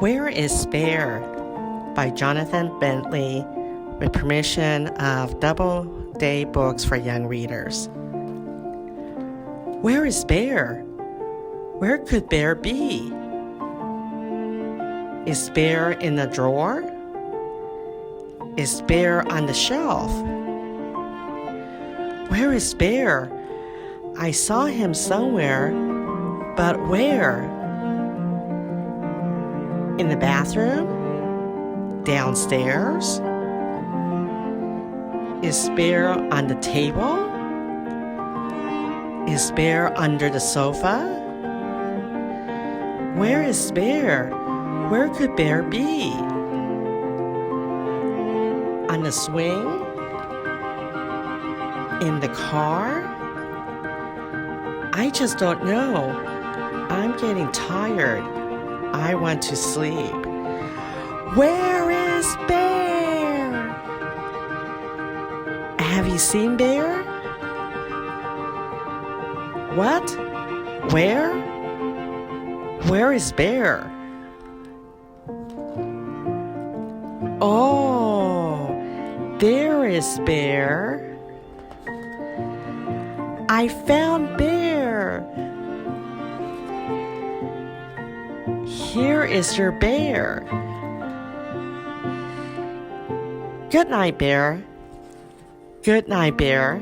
Where is Bear? By Jonathan Bentley, with permission of Doubleday Books for young readers. Where is Bear? Where could Bear be? Is Bear in the drawer? Is Bear on the shelf? Where is Bear? I saw him somewhere, but where? In the bathroom? Downstairs? Is Bear on the table? Is Bear under the sofa? Where is Bear? Where could Bear be? On the swing? In the car? I just don't know. I'm getting tired. I want to sleep. Where is Bear? Have you seen Bear? What? Where? Where is Bear? Oh, there is Bear. I found Bear. Here is your bear. Good night, Bear. Good night, Bear.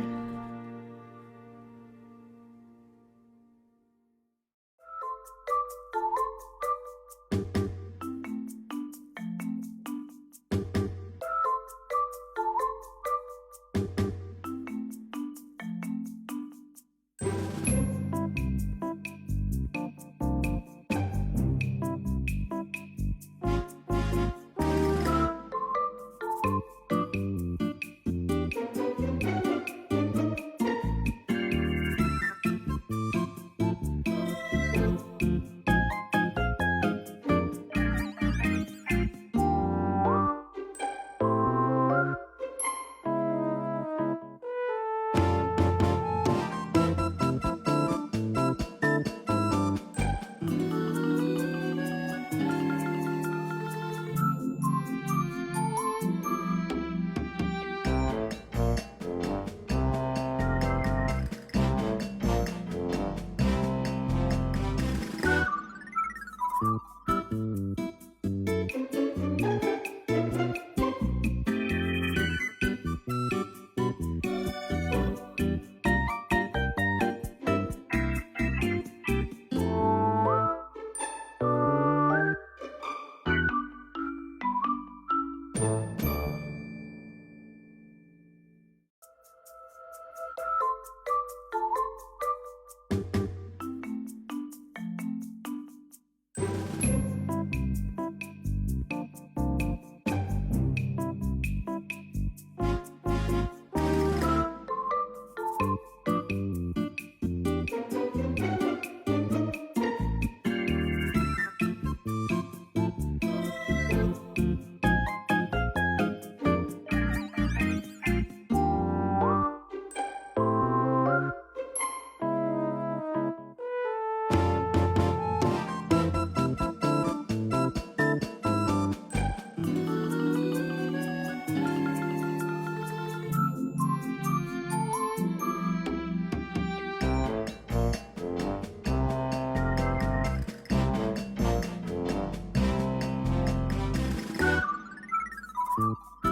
Thank you.